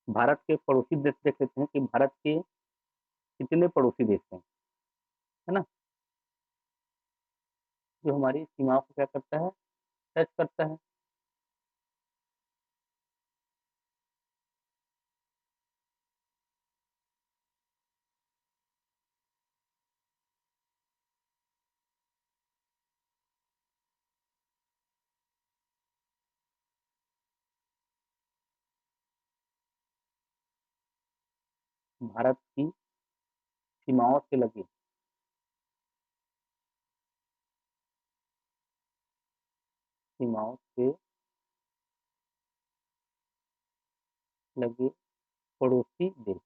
भारत के पड़ोसी देश देख लेते हैं कि भारत के कितने पड़ोसी देश हैं, है ना, जो हमारी सीमाओं को क्या करता है, टच करता है। भारत की सीमाओं से लगे, सीमाओं से लगे पड़ोसी देश।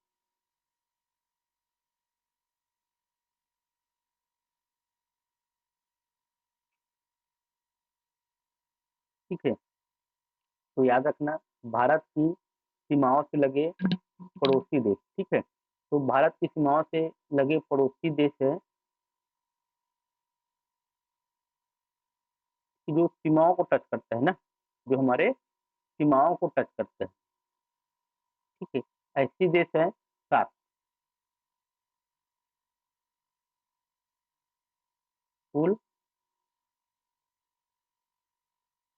ठीक है, तो याद रखना, भारत की सीमाओं से लगे पड़ोसी देश। ठीक है, तो भारत की सीमाओं से लगे पड़ोसी देश है कि जो सीमाओं को टच करता है ना, जो हमारे सीमाओं को टच करते हैं। ठीक है, ऐसी देश है 7, कुल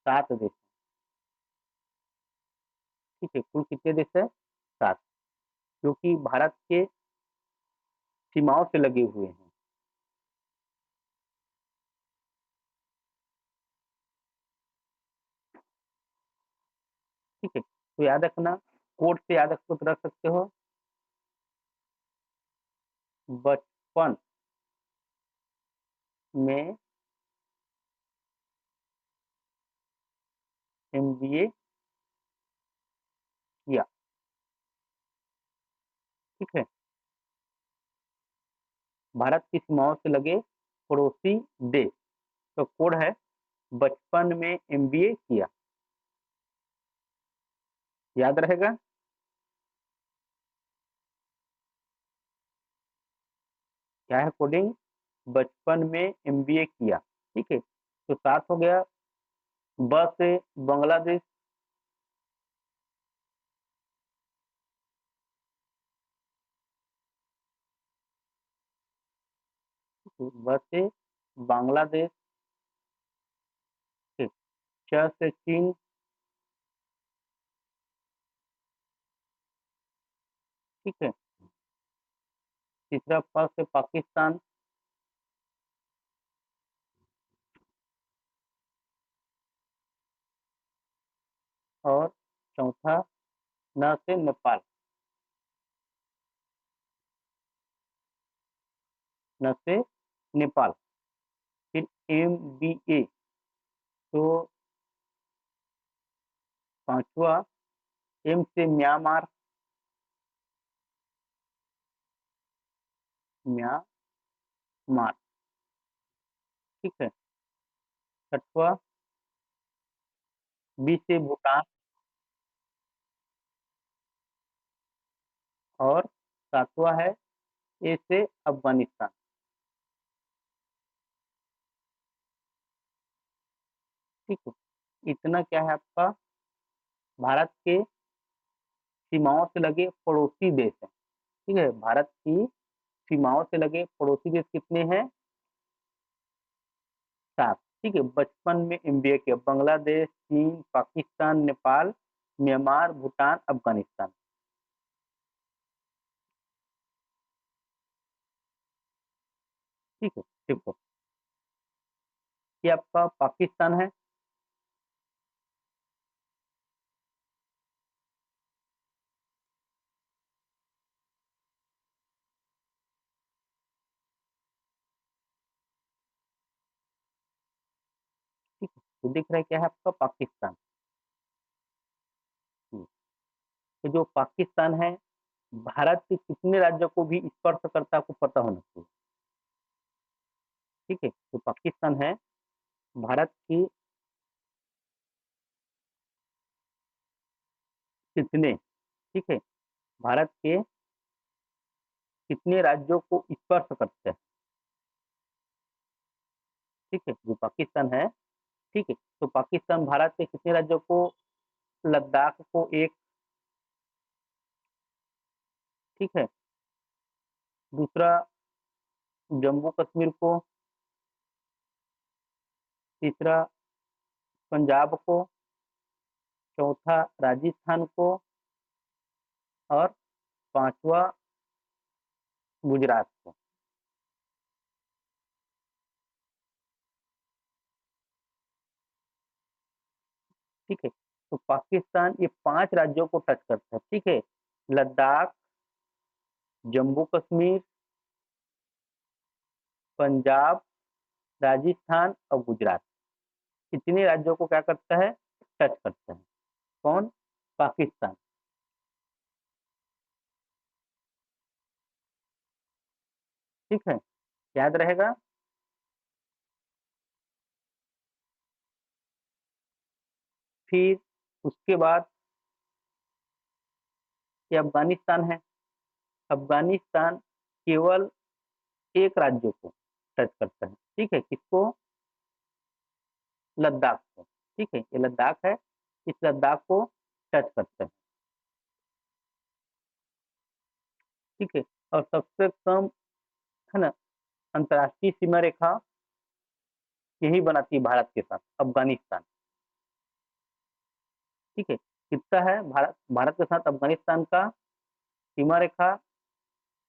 7 देश। ठीक है, कुल कितने देश है, 7, जो कि भारत के सीमाओं से लगे हुए हैं। ठीक है, तो याद रखना, कोड से याद रख सकते हो, बचपन में एमबीए किया। ठीक है, भारत की सीमाओं से लगे पड़ोसी देश, तो कोड है बचपन में एमबीए किया। याद रहेगा। क्या है कोडिंग, बचपन में एमबीए किया। ठीक है, तो 7 हो गया। ब से बांग्लादेश, ब से बांग्लादेश। ठीक, च से चीन। ठीक है, तीसरा प से पाकिस्तान। और चौथा न से नेपाल, न से नेपाल। फिर एम बी ए, तो पांचवा एम से म्यांमार, म्यांमार। ठीक है, छठवा बी से भूटान। और सातवां है ए से अफगानिस्तान। ठीक है, इतना क्या है आपका, भारत के सीमाओं से लगे पड़ोसी देश हैं। ठीक है, भारत की सीमाओं से लगे पड़ोसी देश कितने हैं, 7। ठीक है, बचपन में एमबीए किया, बांग्लादेश, चीन, पाकिस्तान, नेपाल, म्यांमार, भूटान, अफगानिस्तान। ठीक है, देखो, ये आपका पाकिस्तान है। ठीक है, तो दिख रहा है क्या है आपका, पाकिस्तान। हम्म, तो जो पाकिस्तान है, भारत के कितने राज्यों को भी स्पर्श करता है, आपको पता होना चाहिए। ठीक है, तो पाकिस्तान है भारत की कितने, ठीक है, भारत के कितने राज्यों को स्पर्श करते हैं। ठीक है, जो पाकिस्तान है, ठीक है, तो पाकिस्तान भारत के कितने राज्यों को, लद्दाख को एक, ठीक है। दूसरा जम्मू कश्मीर को, तीसरा पंजाब को, चौथा राजस्थान को, और पांचवा गुजरात को। ठीक है, तो पाकिस्तान ये 5 राज्यों को टच करता है। ठीक है, लद्दाख, जम्मू कश्मीर, पंजाब, राजस्थान और गुजरात, इतने राज्यों को क्या करता है, टच करता है। कौन? पाकिस्तान। ठीक है, याद रहेगा। फिर उसके बाद ये अफगानिस्तान है। अफगानिस्तान केवल एक राज्य को टच करता है। ठीक है, किसको? लद्दाख को। ठीक है, ये लद्दाख है, इस लद्दाख को टच करता है। ठीक है, और सबसे कम, है ना, अंतर्राष्ट्रीय सीमा रेखा यही बनाती है भारत के साथ, अफगानिस्तान। ठीक है, कितना है भारत भारत के साथ अफगानिस्तान का सीमा रेखा?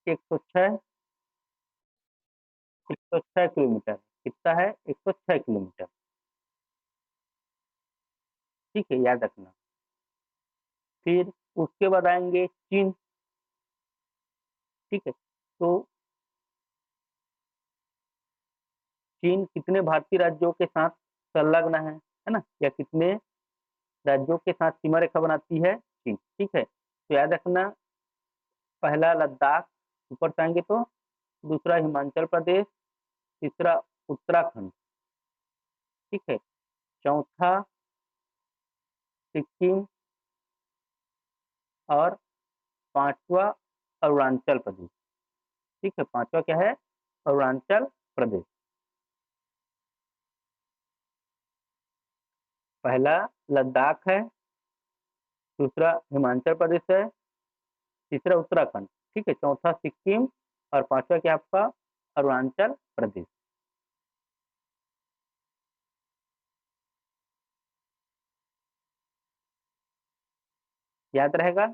106, 106 किलोमीटर। कितना है? 106 किलोमीटर। ठीक है, याद रखना। फिर उसके बाद आएंगे चीन। ठीक है, तो चीन कितने भारतीय राज्यों के साथ संलग्न है ना, या कितने राज्यों के साथ सीमा रेखा बनाती है चीन? ठीक है, तो याद रखना, पहला लद्दाख ऊपर से आएंगे तो, दूसरा हिमाचल प्रदेश, तीसरा उत्तराखंड, ठीक है, चौथा सिक्किम, और पांचवा अरुणाचल प्रदेश। ठीक है, पांचवा क्या है? अरुणाचल प्रदेश। पहला लद्दाख है, दूसरा हिमाचल प्रदेश है, तीसरा उत्तराखंड, ठीक है, चौथा सिक्किम, और पांचवा क्या आपका? अरुणाचल प्रदेश। याद रहेगा।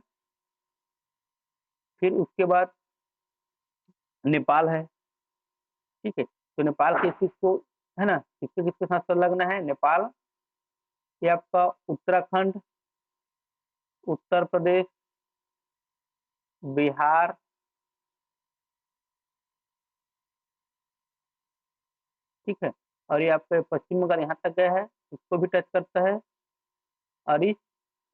फिर उसके बाद नेपाल है। ठीक है, तो नेपाल किस चीज को, है ना, किसके किसके साथ संलग्न है नेपाल? ये आपका उत्तराखंड, उत्तर प्रदेश, बिहार, ठीक है, और ये आपके पश्चिम बंगाल यहाँ तक गया है, इसको भी टच करता है, और इस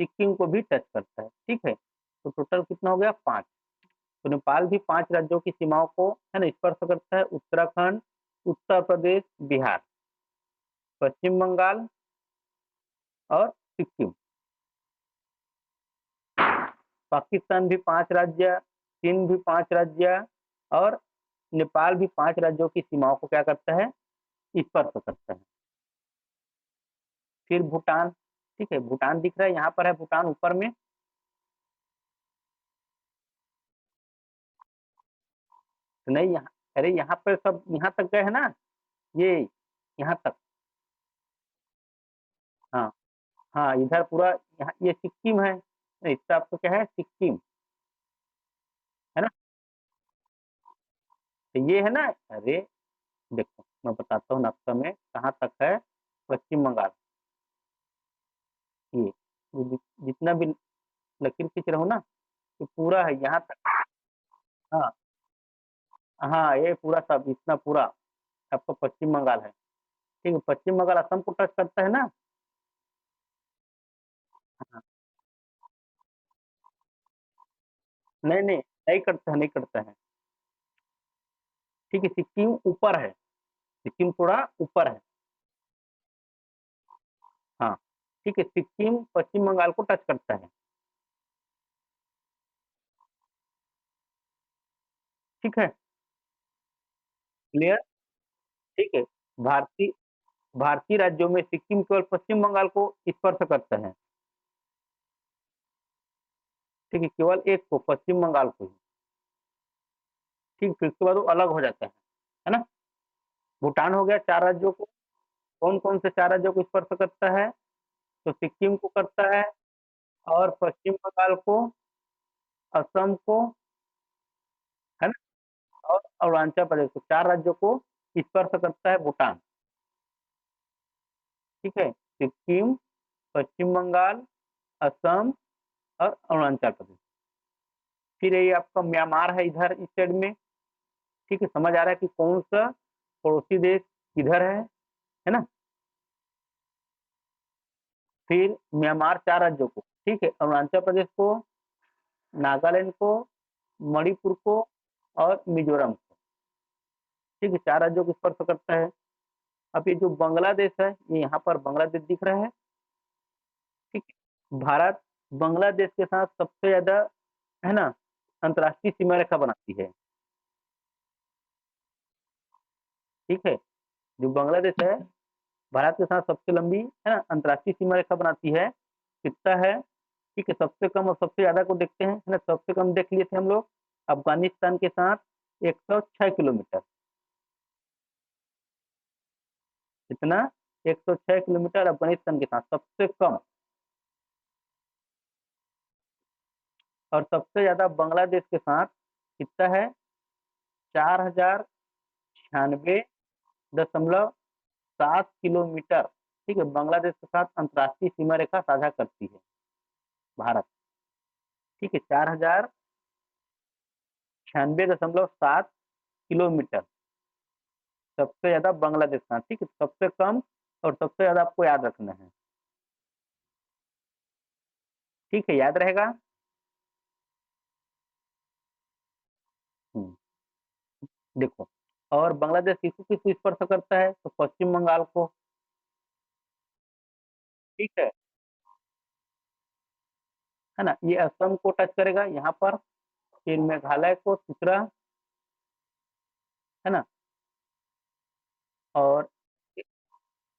सिक्किम को भी टच करता है। ठीक है, तो टोटल कितना हो गया? 5। तो नेपाल भी 5 राज्यों की सीमाओं को, है ना, स्पर्श करता है। उत्तराखंड, उत्तर प्रदेश, बिहार, पश्चिम बंगाल और सिक्किम। पाकिस्तान भी 5 राज्य, चीन भी 5 राज्य, और नेपाल भी 5 राज्यों की सीमाओं को क्या करता है? स्पर्श करता है। फिर भूटान। ठीक है, भूटान दिख रहा है, यहाँ पर है भूटान ऊपर में। तो नहीं, यहाँ, अरे यहाँ पर सब यहाँ तक गए है ना, ये यहाँ तक। हाँ, हाँ, इधर पूरा, यहाँ ये सिक्किम है, नहीं, इसका आपको क्या है? सिक्किम, है ना। तो ये है ना, अरे देखो मैं बताता हूँ नक्शा में कहाँ तक है। पश्चिम बंगाल, ये जितना भी लकीर खींच रहा हूँ ना, ये पूरा है यहाँ तक। हाँ, हाँ, ये पूरा सब इतना पूरा आपका पश्चिम बंगाल है। ठीक है, पश्चिम बंगाल असम को टच करता है ना। हाँ, नहीं, नहीं, नहीं करता है, नहीं करता है। ठीक है, सिक्किम ऊपर है, सिक्किम थोड़ा ऊपर है। हाँ, ठीक है, सिक्किम पश्चिम बंगाल को टच करता है। ठीक है, क्लियर। ठीक है, भारतीय भारतीय राज्यों में सिक्किम केवल पश्चिम बंगाल को स्पर्श करता है। ठीक है, केवल एक को, पश्चिम बंगाल को ही। ठीक, फिर उसके बाद वो अलग हो जाता है ना। भूटान हो गया 4 राज्यों को, कौन-कौन से 4 राज्यों को स्पर्श करता है? तो सिक्किम को करता है और पश्चिम बंगाल को, असम को, है ना? और अरुणाचल प्रदेश को, 4 राज्यों को स्पर्श करता है भूटान, ठीक है? सिक्किम, पश्चिम बंगाल, असम और अरुणाचल प्रदेश। फिर ये आपका म्यांमार है इधर इस साइड में, ठीक है? समझ आ रहा है कि कौन सा पड़ोसी देश किधर है ना? फिर म्यांमार 4 राज्यों को, ठीक है? अरुणाचल प्रदेश को, नागालैंड को, मणिपुर को और मिजोरम को, ठीक है? 4 राज्यों को स्पर्श करता है। अब ये जो बांग्लादेश है, ये यहाँ पर बांग्लादेश दिख रहा है, ठीक है? भारत बांग्लादेश के साथ सबसे ज्यादा, है ना, अंतर्राष्ट्रीय सीमा रेखा बनाती है, ठीक है? जो बांग्लादेश है, भारत के साथ सबसे लंबी, है ना, अंतर्राष्ट्रीय सीमा रेखा बनाती है। कितना है, ठीक है? सबसे कम और सबसे ज्यादा को देखते हैं, है ना। सबसे कम देख लिए थे हम लोग, अफगानिस्तान के साथ 106 किलोमीटर। कितना? 106 किलोमीटर अफगानिस्तान के साथ सबसे कम। और सबसे ज्यादा बांग्लादेश के साथ कितना है? 4096.7 किलोमीटर, ठीक है? बांग्लादेश के साथ अंतर्राष्ट्रीय सीमा रेखा साझा करती है भारत, ठीक है? 4096.7 किलोमीटर सबसे ज्यादा बांग्लादेश का, ठीक है? सबसे कम और सबसे ज्यादा आपको याद रखना है, ठीक है? याद रहेगा। हम्म, देखो, और बांग्लादेश किसको किसको स्पर्श करता है? तो पश्चिम बंगाल को, ठीक है ना। ये असम को टच करेगा यहाँ पर, फिर मेघालय को तीसरा, है ना, और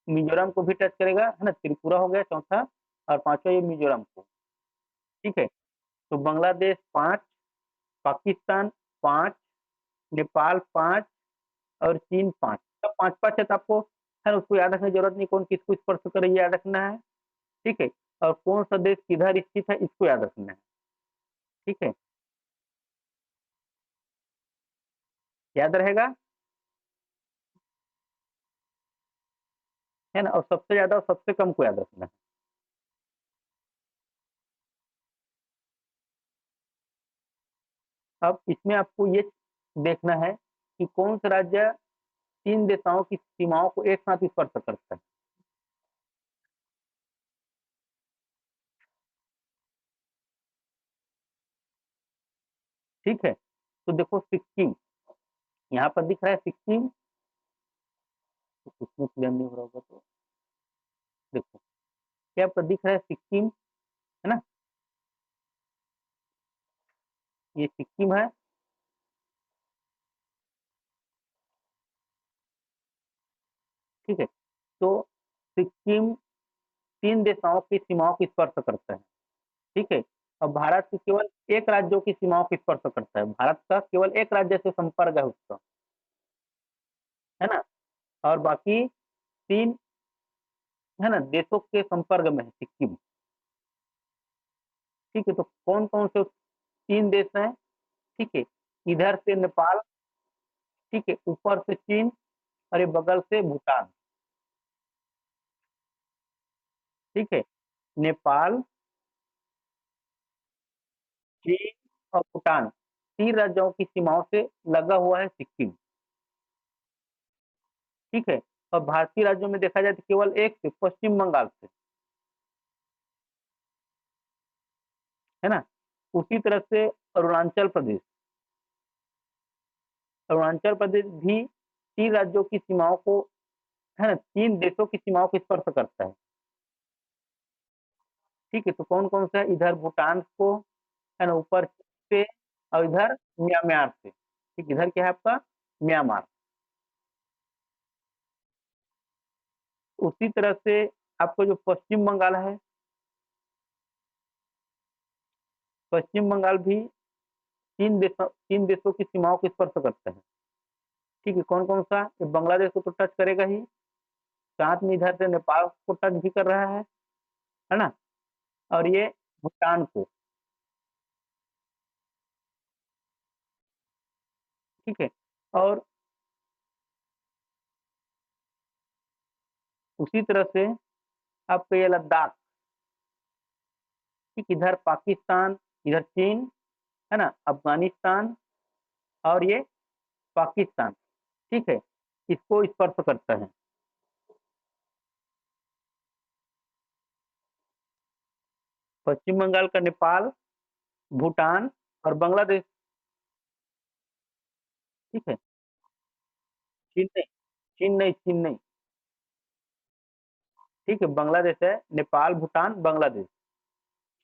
मिजोरम को भी टच करेगा, है ना। त्रिपुरा हो गया चौथा, और पांचवा ये मिजोरम को, ठीक है। तो बांग्लादेश 5, पाकिस्तान 5, नेपाल 5 और चीन 5, सब 5-5 है। तो आपको, है ना, उसको याद रखने की जरूरत नहीं, कौन किसको स्पर्श करे ये याद रखना है, ठीक है। और कौन सा देश किधर स्थित है इसको याद रखना है, ठीक है। याद रहेगा, है ना। और सबसे ज्यादा और सबसे कम को याद रखना है। अब इसमें आपको ये देखना है कि कौन सा राज्य 3 देशों की सीमाओं को एक साथ स्पर्श करता है, ठीक है। तो देखो सिक्किम, यहाँ पर दिख रहा है सिक्किम, तो इसमें क्लियर नहीं हो रहा होगा, तो देखो क्या पर दिख रहा है सिक्किम, है ना। ये सिक्किम है, ठीक है। तो सिक्किम 3 देशों की सीमाओं को स्पर्श करता है, ठीक है। और भारत के केवल एक राज्यों की सीमाओं को स्पर्श करता है, भारत का केवल एक राज्य से संपर्क है उसका, है ना। और बाकी 3, है ना, देशों के संपर्क में है सिक्किम, ठीक है। तो कौन कौन से 3 देश हैं, ठीक है। इधर से नेपाल, ठीक है, ऊपर से चीन और ये बगल से भूटान, ठीक है। नेपाल, चीन और भूटान, 3 राज्यों की सीमाओं से लगा हुआ है सिक्किम, ठीक है। और भारतीय राज्यों में देखा जाए तो केवल एक से, पश्चिम बंगाल से, है ना। उसी तरह से अरुणाचल प्रदेश, अरुणाचल प्रदेश भी 3 राज्यों की सीमाओं को, है ना, 3 देशों की सीमाओं को स्पर्श करता है, ठीक है। तो कौन कौन सा है? इधर भूटान को, है ना, ऊपर से, और इधर म्यांमार से, ठीक। इधर क्या है आपका? म्यांमार। उसी तरह से आपको जो पश्चिम बंगाल है, पश्चिम बंगाल भी तीन देशों की सीमाओं को स्पर्श करते हैं। ठीक है, कौन कौन सा? ये बांग्लादेश को तो टच करेगा ही, साथ में इधर से नेपाल को टच भी कर रहा है ना, और ये भूटान को। ठीक है, और उसी तरह से आपका ये लद्दाख, ठीक, इधर पाकिस्तान, इधर चीन, है ना, अफगानिस्तान और ये पाकिस्तान, ठीक है, इसको स्पर्श करता है। पश्चिम बंगाल का नेपाल, भूटान और बांग्लादेश। ठीक है, चीन नहीं, चीन नहीं, चीन नहीं। ठीक है, बांग्लादेश है, नेपाल, भूटान, बांग्लादेश।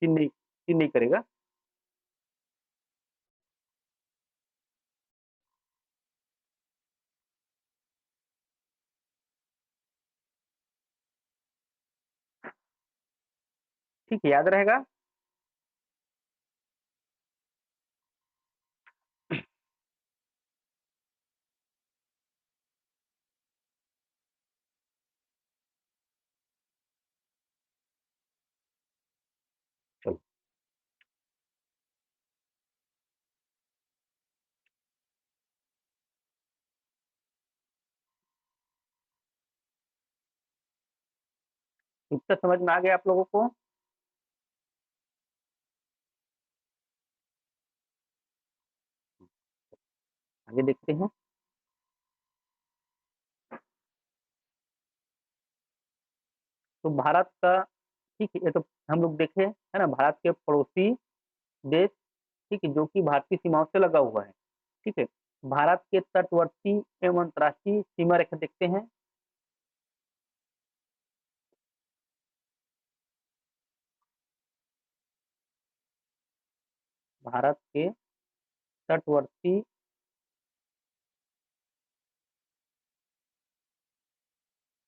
चीन नहीं, चीन नहीं करेगा। ठीक है, याद रहेगा। चलो, उत्तर समझ में आ गया आप लोगों को? आगे देखते हैं। तो भारत का, ठीक है, ये तो हम लोग देखे है ना, भारत के पड़ोसी देश, ठीक है, जो कि भारतीय सीमाओं से लगा हुआ है। ठीक है, भारत के तटवर्ती एवं अंतर्राष्ट्रीय सीमा रेखा देखते हैं। भारत के तटवर्ती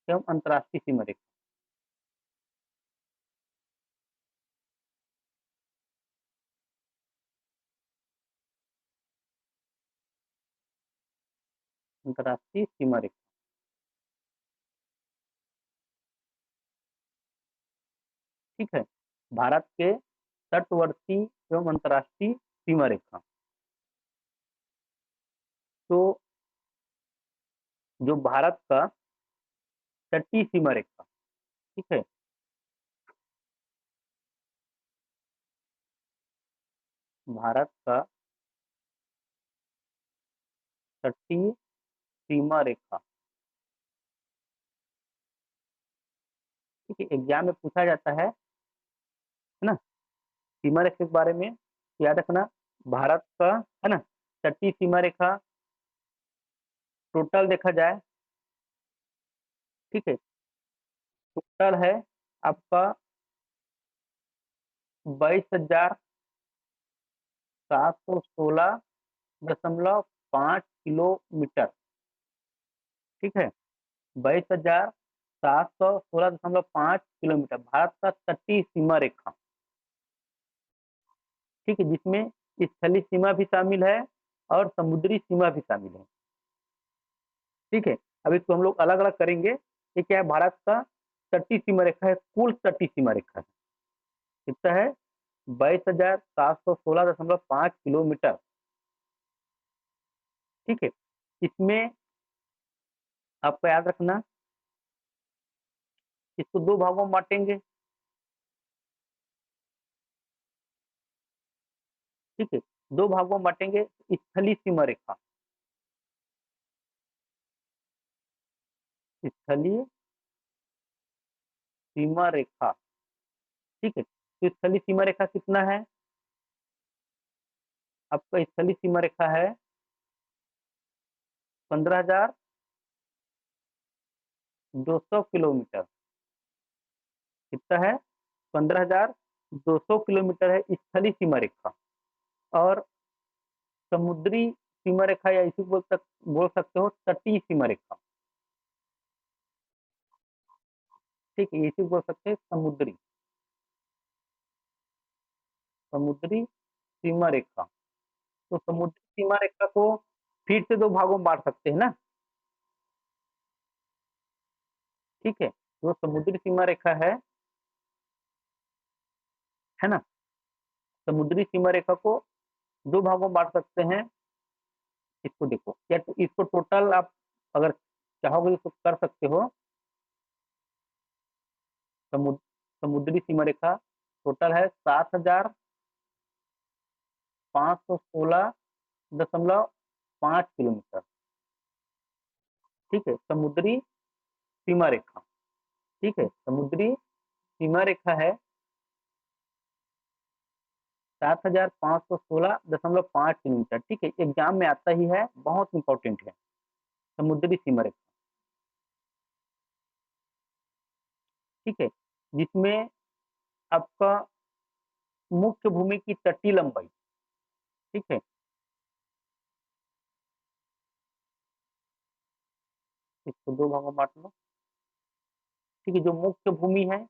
एवं अंतर्राष्ट्रीय सीमा रेखा। अंतर्राष्ट्रीय सीमा रेखा। ठीक है, भारत के तटवर्ती एवं अंतर्राष्ट्रीय सीमा रेखा। तो जो भारत का तटीय सीमा रेखा, ठीक है, भारत का तटीय सीमा रेखा। ठीक है, एग्जाम में पूछा जाता है ना, सीमा रेखा के बारे में याद रखना। भारत का, है ना, तटीय सीमा रेखा टोटल देखा जाए, ठीक है, टोटल है आपका 22,716.5 किलोमीटर। ठीक है, 22,716.5 किलोमीटर भारत का तटीय सीमा रेखा। ठीक है, जिसमें स्थलीय सीमा भी शामिल है और समुद्री सीमा भी शामिल है। ठीक है, अब इसको हम लोग अलग अलग करेंगे। ये क्या है? भारत का तटीय सीमा रेखा है, कुल तटीय सीमा रेखा है कितना है? 22,716.5 किलोमीटर। ठीक है, इसमें आपको याद रखना, इसको दो भागों में बांटेंगे। ठीक है, दो भागों में बांटेंगे। स्थलीय सीमा रेखा, स्थलीय सीमा रेखा। ठीक है, तो स्थलीय सीमा रेखा कितना है? आपका स्थलीय सीमा रेखा है 15,200 किलोमीटर। कितना है? 15,200 किलोमीटर है स्थलीय सीमा रेखा। और समुद्री सीमा रेखा, या इसी बोल सकते हो तटीय सीमा रेखा। ठीक है, इसी बोल सकते हैं समुद्री, समुद्री सीमा रेखा। तो समुद्री सीमा रेखा को फिर से दो भागों में बांट सकते हैं ना, ठीक है। जो समुद्री सीमा रेखा है ना, समुद्री सीमा रेखा को दो भागों में बांट सकते हैं। इसको देखो, या तो इसको टोटल आप अगर चाहोगे तो कर सकते हो। समुद्री सीमा रेखा टोटल है 7,516.5 किलोमीटर, ठीक है, समुद्री सीमा रेखा, ठीक है, समुद्री सीमा रेखा है 7,516.5 किलोमीटर, ठीक है। एग्जाम में आता ही है, बहुत इंपॉर्टेंट है समुद्री सीमा रेखा, ठीक है, जिसमें आपका मुख्य भूमि की तटीय लंबाई, ठीक है, इसको दो भागों में बांट लो, ठीक है। जो मुख्य भूमि है,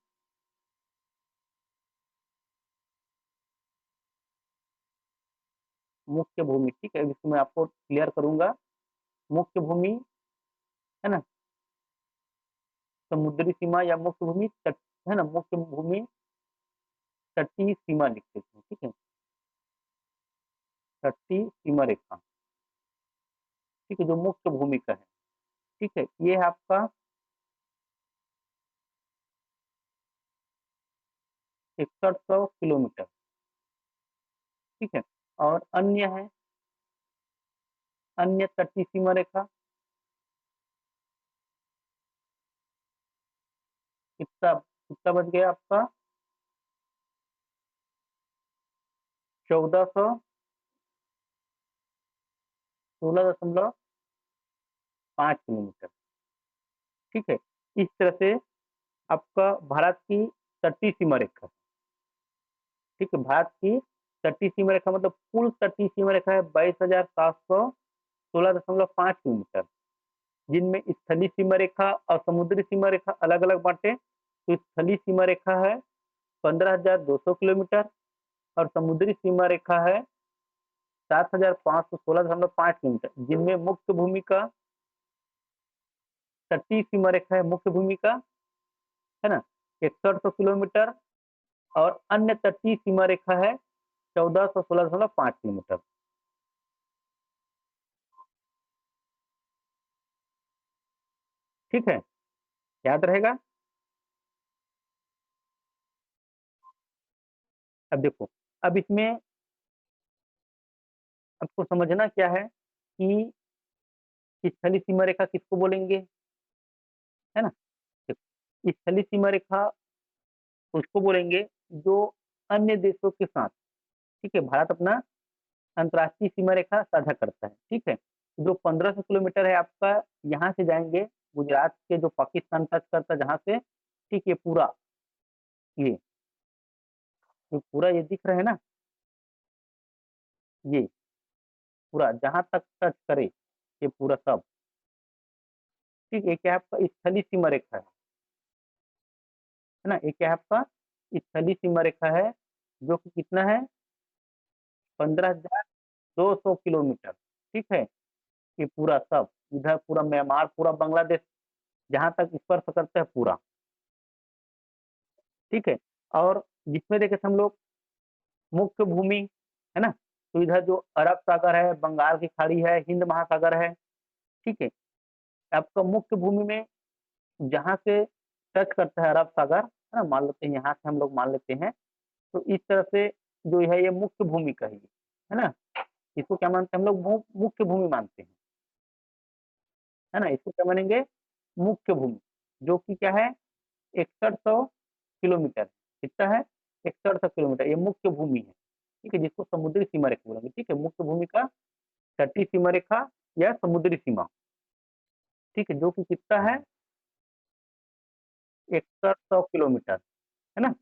मुख्य भूमि, ठीक है, इसको मैं आपको क्लियर करूंगा। मुख्य भूमि है ना, समुद्री सीमा या मुख्य भूमि तट, है ना, मुख्य भूमि तटीय सीमा लिखते हैं, ठीक है, तटीय सीमा रेखा, ठीक है, जो मुख्य भूमि का है, ठीक है, ये है आपका 6100 किलोमीटर, ठीक है। और अन्य है, अन्य तटीय सीमा रेखा कितना कितना बच गया आपका, 1416.5 किलोमीटर, ठीक है। इस तरह से आपका भारत की तटीय सीमा रेखा, ठीक है, भारत की तटीय सीमा रेखा मतलब कुल तटीय सीमा रेखा है 22,716.5 किलोमीटर, जिनमें स्थलीय सीमा रेखा और समुद्री सीमा रेखा अलग अलग बांटे। तो स्थलीय सीमा रेखा है 15,200 किलोमीटर और समुद्री सीमा रेखा है 7,516.5 किलोमीटर, जिनमें मुख्य भूमि का तटीय सीमा रेखा है, मुख्य भूमि का है ना 6100 किलोमीटर, और अन्य तटीय सीमा रेखा है 1416.5 किलोमीटर, ठीक है, याद रहेगा। अब देखो, अब इसमें आपको समझना क्या है कि स्थलीय सीमा रेखा किसको बोलेंगे, है ना। देखो, स्थलीय सीमा रेखा उसको बोलेंगे जो अन्य देशों के साथ, ठीक है, भारत अपना अंतर्राष्ट्रीय सीमा रेखा साझा करता है, ठीक है। जो 1500 किलोमीटर है आपका, यहाँ से जाएंगे गुजरात के, जो पाकिस्तान टच करता है जहाँ से, ठीक, ये पूरा, ये जो पूरा ये दिख रहा है ना, ये पूरा जहां तक टच करे, ये पूरा सब, ठीक है, क्या आपका स्थलीय सीमा रेखा है ना, ये क्या है आपका स्थलीय सीमा रेखा है, जो कि कितना है 15,200 किलोमीटर, ठीक है। ये पूरा सब इधर पूरा म्यांमार, पूरा बांग्लादेश, जहां तक स्पर्श करते हैं पूरा, ठीक है। और जिसमें देखे हम लोग मुख्य भूमि, है ना, तो इधर जो अरब सागर है, बंगाल की खाड़ी है, हिंद महासागर है, ठीक है। आपका मुख्य भूमि में जहां से टच करता है अरब सागर, है ना, मान लेते हैं यहाँ से हम लोग मान लेते हैं, तो इस तरह से जो है ये मुख्य भूमि कहेगी, है ना। इसको क्या मानते हैं हम लोग, मुख्य भूमि मानते हैं, है ना। इसको क्या मानेंगे, मुख्य भूमि, जो कि क्या है 6100 किलोमीटर, कितना है 6100 किलोमीटर, ये मुख्य भूमि है, ठीक है, जिसको समुद्री सीमा रेखा बोलेंगे, ठीक है, मुख्य भूमि का तटीय सीमा रेखा या समुद्री सीमा, ठीक है, जो कि कितना है 6100 किलोमीटर, है ना।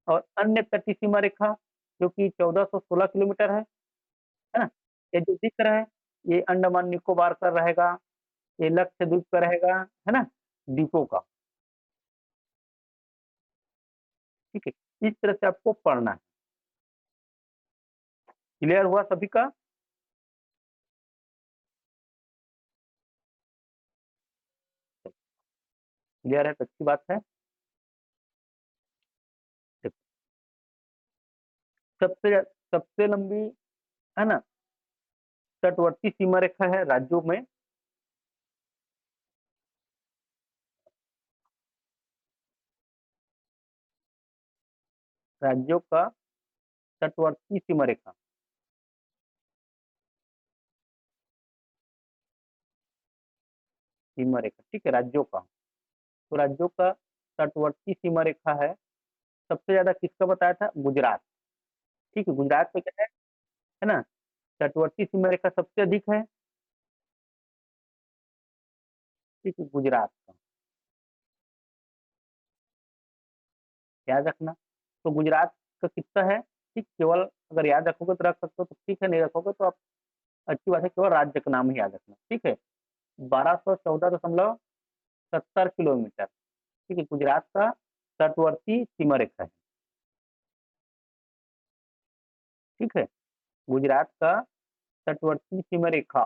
और अन्य तटीय सीमा रेखा जो कि 1416 किलोमीटर है ना। ये जो दिख रहा है, ये अंडमान निकोबार का रहेगा, ये लक्षद्वीप का रहेगा, है ना, द्वीपों का, ठीक है। इस तरह से आपको पढ़ना है, क्लियर हुआ सभी का? क्लियर है तो अच्छी बात है। देखो, सबसे सबसे लंबी, है ना, तटवर्ती सीमा रेखा है राज्यों में। राज्यों का तटवर्ती सीमा रेखा, सीमा रेखा, ठीक है, राज्यों का। तो राज्यों का तटवर्ती सीमा रेखा है, सबसे ज्यादा किसका बताया था? गुजरात। ठीक है, गुजरात में क्या है ना, तटवर्ती सीमा रेखा सबसे अधिक है। ठीक है, गुजरात का, याद रखना। तो गुजरात का कितना है? ठीक, केवल अगर याद रखोगे तो रख सकते हो, तो ठीक है, नहीं रखोगे तो आप, अच्छी बात है, केवल राज्य का नाम ही याद रखना। ठीक है, 1214.70 किलोमीटर, ठीक है, गुजरात का तटवर्ती सीमा रेखा है। ठीक है, गुजरात का तटवर्ती सीमा रेखा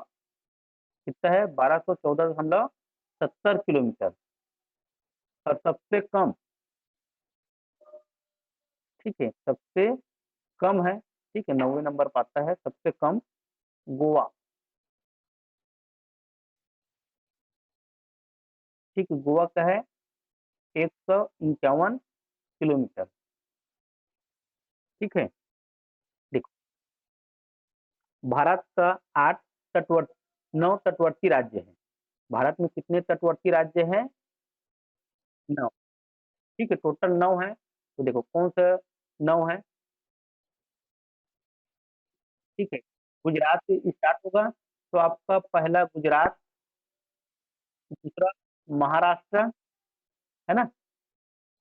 कितना है? 1214.70 किलोमीटर। और सबसे कम, ठीक है, सबसे कम है, ठीक है, 90 नंबर पाता है सबसे कम, गोवा। ठीक है, गोवा का है 151 किलोमीटर। ठीक है, देखो, भारत का आठ तटवर्ती, 9 तटवर्ती राज्य है। भारत में कितने तटवर्ती राज्य हैं? 9। ठीक है, टोटल 9 है। तो देखो कौन सा 9 है। ठीक है, गुजरात से स्टार्ट होगा, तो आपका पहला गुजरात, दूसरा महाराष्ट्र, है ना,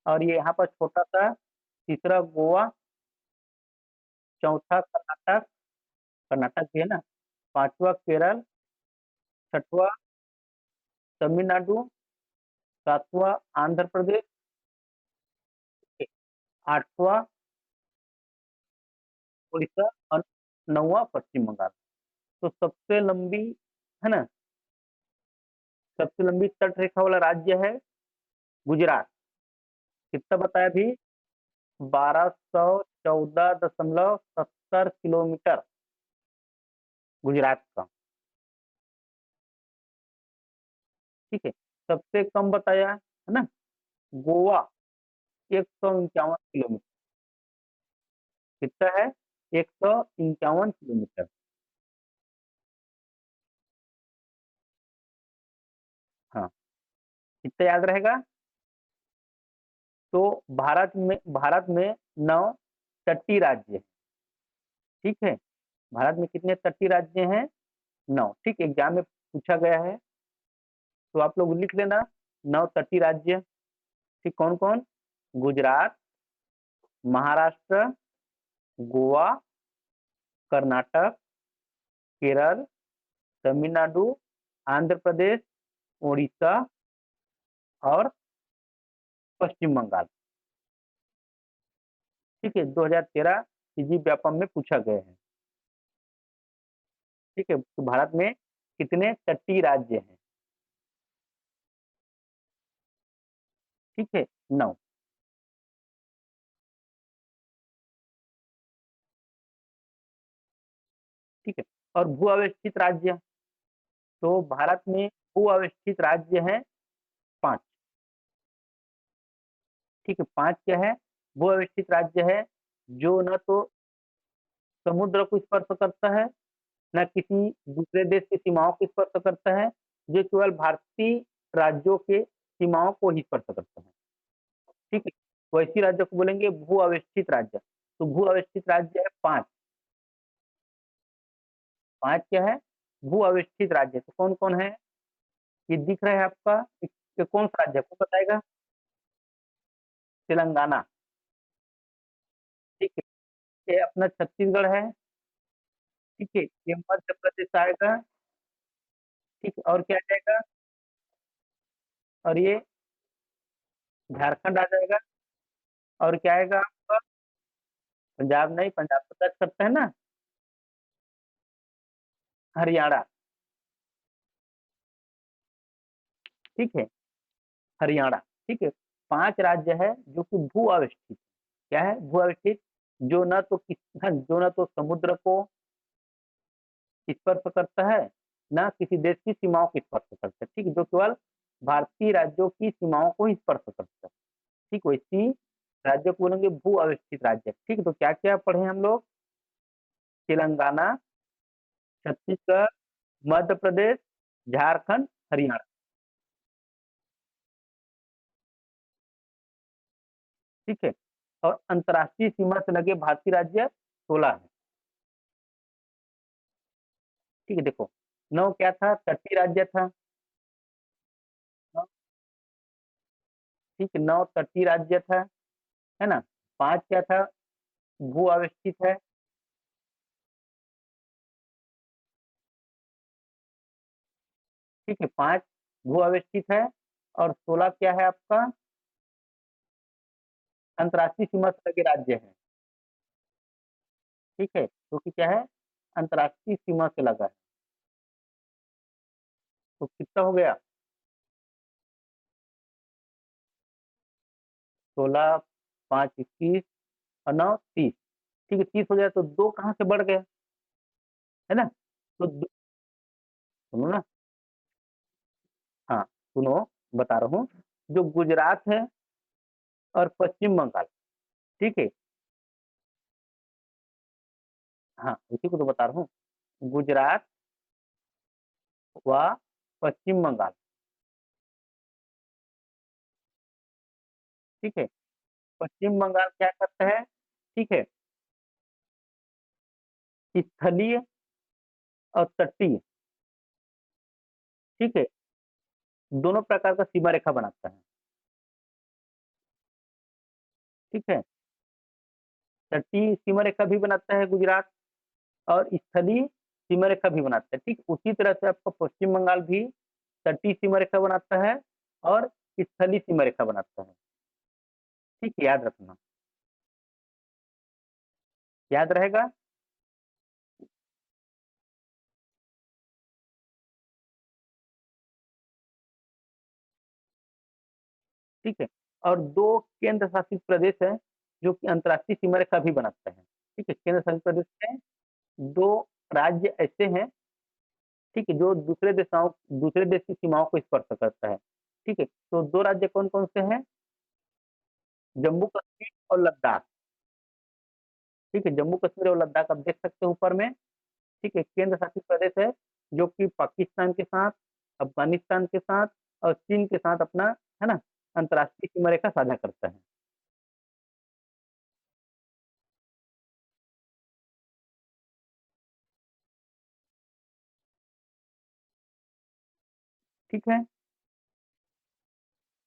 और ये यहाँ पर छोटा सा तीसरा गोवा, चौथा कर्नाटक, कर्नाटक भी है ना, पांचवा केरल, छठवा तमिलनाडु, सातवां आंध्र प्रदेश, आठवां उड़ीसा, और नौवां पश्चिम बंगाल। तो सबसे लंबी, है ना, सबसे लंबी तट रेखा वाला राज्य है गुजरात। कितना बताया अभी? 1214.70 किलोमीटर गुजरात का। ठीक है, सबसे कम बताया है ना, गोवा, 151 किलोमीटर। कितना है? 151 किलोमीटर। हाँ, कितना याद रहेगा? तो भारत में 9 तटीय राज्य है। ठीक है, भारत में कितने तटीय राज्य हैं? 9। ठीक, एग्जाम में पूछा गया है, तो आप लोग लिख लेना, 9 तटीय राज्य। ठीक, कौन कौन? गुजरात, महाराष्ट्र, गोवा, कर्नाटक, केरल, तमिलनाडु, आंध्र प्रदेश, उड़ीसा, और पश्चिम बंगाल। ठीक है, 2013 सीजी व्यापम में पूछा गया है। ठीक है, तो भारत में कितने तटीय राज्य हैं? ठीक है, 9। ठीक है, और भू अवस्थित राज्य, तो भारत में भू अवस्थित राज्य हैं 5। ठीक है, 5 क्या है? भू अवस्थित राज्य है, जो न तो समुद्र को स्पर्श करता है, न किसी दूसरे देश की सीमाओं को स्पर्श करता है, जो केवल भारतीय राज्यों के सीमाओं को ही स्पर्श करता है। ठीक है, वैसी राज्य को बोलेंगे भू अवस्थित राज्य। तो भू अवस्थित राज्य है 5। 5 क्या है? भू अवस्थित राज्य। तो कौन कौन है? ये दिख रहा है आपका, ये कौन सा राज्य है, कौन बताएगा? तेलंगाना। ठीक है, ये अपना छत्तीसगढ़ है। ठीक है, ये मध्य प्रदेश आएगा। ठीक है, और क्या आएगा? और ये झारखंड आ जाएगा। और क्या आएगा आपका? पंजाब नहीं, पंजाब तो टच करता है ना। हरियाणा, ठीक है, हरियाणा, ठीक है। 5 राज्य है जो कि भू अवस्थित, क्या है, भू अवस्थित, जो न तो जो न तो समुद्र को स्पर्श करता है, न किसी देश की सीमाओं को स्पर्श करता है, ठीक है, जो केवल भारतीय राज्यों की सीमाओं को ही स्पर्श करता है, ठीक। वैसी राज्य को बोलेंगे भू अवस्थित राज्य, ठीक। तो क्या क्या पढ़े हम लोग, तेलंगाना, छत्तीसगढ़, मध्य प्रदेश, झारखंड, हरियाणा, ठीक है। और अंतर्राष्ट्रीय सीमा से लगे भारतीय राज्य 16 है, ठीक है। देखो, 9 क्या था, तटीय राज्य था, ठीक है, 9 तटीय राज्य था, है ना। 5 क्या था, भू अवस्थित है, ठीक है, 5 भू अवस्थित है, और 16 क्या है आपका, अंतर्राष्ट्रीय सीमा से लगे राज्य है, ठीक है, जो कि क्या है, अंतर्राष्ट्रीय सीमा से लगा है। तो कितना हो गया, 16, 5 21, और 9 30, ठीक है, 30 हो जाए तो दो कहाँ से बढ़ गए, है ना। तो सुनो ना, हाँ, सुनो, बता रहा हूँ, जो गुजरात है और पश्चिम बंगाल, ठीक है, हाँ, उसी को तो बता रहा हूँ, गुजरात व पश्चिम बंगाल, ठीक है। पश्चिम बंगाल क्या करता है, ठीक है, स्थलीय और तटीय, ठीक है, दोनों प्रकार का सीमा रेखा बनाता है, ठीक है। तटीय सीमा रेखा भी बनाता है गुजरात, और स्थलीय सीमा रेखा भी बनाता है, ठीक। उसी तरह से आपका पश्चिम बंगाल भी तटीय सीमा रेखा बनाता है और स्थलीय सीमा रेखा बनाता है, ठीक, याद रखना, याद रहेगा, ठीक है। और दो केंद्र शासित प्रदेश है जो कि अंतर्राष्ट्रीय सीमा रेखा भी बनाते हैं, ठीक है। केंद्र शासित प्रदेश में दो राज्य ऐसे हैं, ठीक है, जो दूसरे देश की सीमाओं को स्पर्श करता है, ठीक है। तो दो राज्य कौन कौन से हैं, जम्मू कश्मीर और लद्दाख, ठीक है, जम्मू कश्मीर और लद्दाख आप देख सकते हो ऊपर में, ठीक है। केंद्र शासित प्रदेश है जो कि पाकिस्तान के साथ, अफगानिस्तान के साथ और चीन के साथ अपना, है ना, अंतर्राष्ट्रीय सीमा रेखा साझा करता है, ठीक है,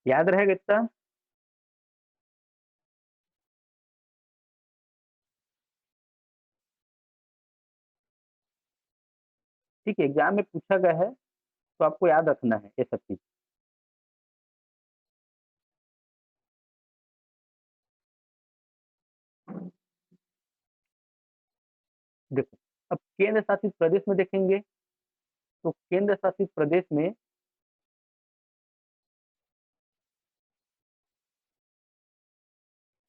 याद रहेगा इतना, ठीक है। एग्जाम में पूछा गया है तो आपको याद रखना है ये सब चीज। देखो, अब केंद्र शासित प्रदेश में देखेंगे, तो केंद्र शासित प्रदेश में,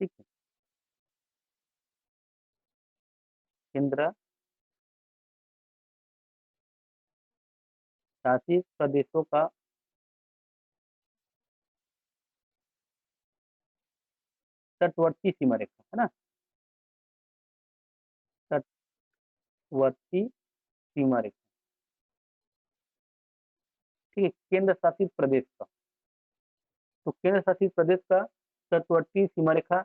ठीक है, केंद्र शासित प्रदेशों का तटवर्ती सीमा रेखा, है ना, तटवर्ती सीमा रेखा, ठीक है, केंद्र शासित प्रदेश का। तो केंद्र शासित प्रदेश का तटवर्ती सीमा रेखा,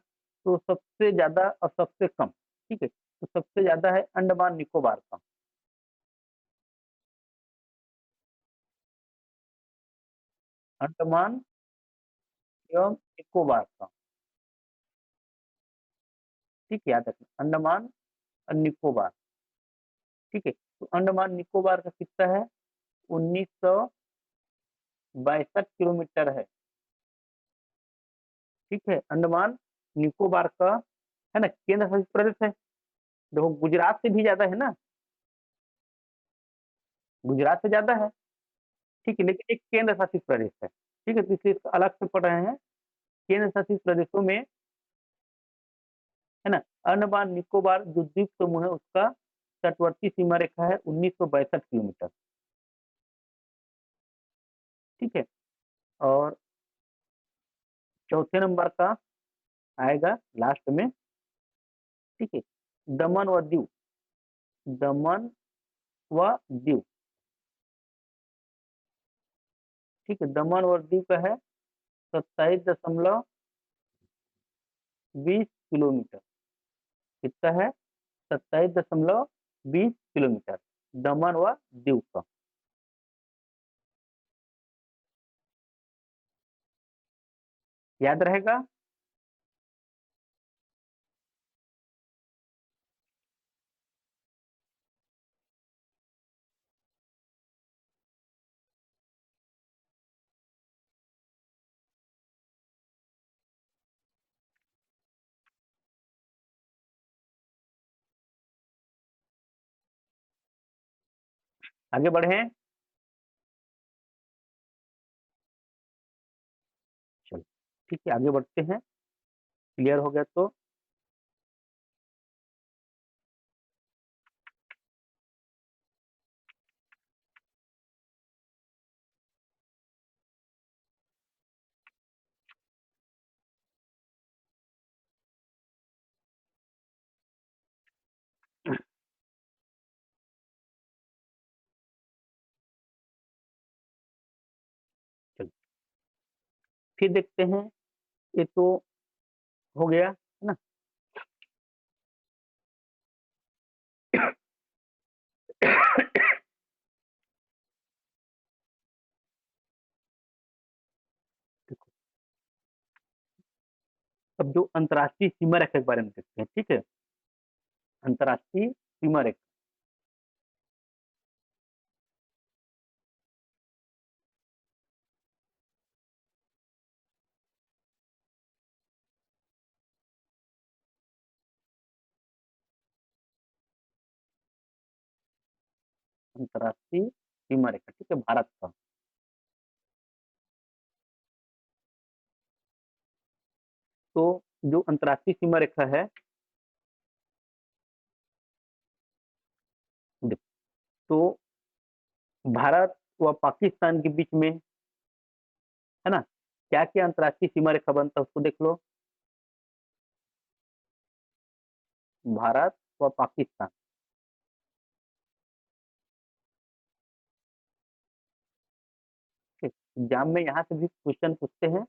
तो सबसे ज्यादा और सबसे कम, ठीक है, तो सबसे ज्यादा है अंडमान निकोबार का, अंडमान एवं निकोबार का, ठीक है, याद रखना, अंडमान और निकोबार, ठीक है। तो अंडमान निकोबार का कितना है, 1962 किलोमीटर है, ठीक है, अंडमान निकोबार का, है ना, केंद्र शासित प्रदेश है। देखो, गुजरात से भी ज्यादा है ना, गुजरात से ज्यादा है। ठीक है, लेकिन एक केंद्र शासित प्रदेश है। ठीक है, तो इसलिए इसको अलग से पढ़ रहे हैं। केंद्र शासित प्रदेशों में, है ना, अंडमान निकोबार जो द्वीप समूह है उसका तटवर्ती सीमा रेखा है 1962 किलोमीटर। ठीक है, और चौथे नंबर का आएगा लास्ट में। ठीक है, दमन व दीव। दमन व दीव। ठीक है, दमन और दीव का है 27.20 किलोमीटर। कितना है? 27.20 किलोमीटर दमन व दीव का। याद रहेगा? आगे बढ़े। चलो, ठीक है, आगे बढ़ते हैं। क्लियर हो गया तो चलो फिर देखते हैं। ये तो हो गया, है ना। अब जो अंतर्राष्ट्रीय सीमा रेखा के बारे में देखते हैं। ठीक है, अंतर्राष्ट्रीय सीमा रेखा। अंतर्राष्ट्रीय सीमा रेखा, ठीक है, भारत का। तो जो अंतर्राष्ट्रीय सीमा रेखा है, तो भारत व पाकिस्तान के बीच में, है ना, क्या क्या अंतर्राष्ट्रीय सीमा रेखा बनता है उसको देख लो। भारत व पाकिस्तान। ठीक, एग्जाम में यहाँ से भी क्वेश्चन पूछते हैं,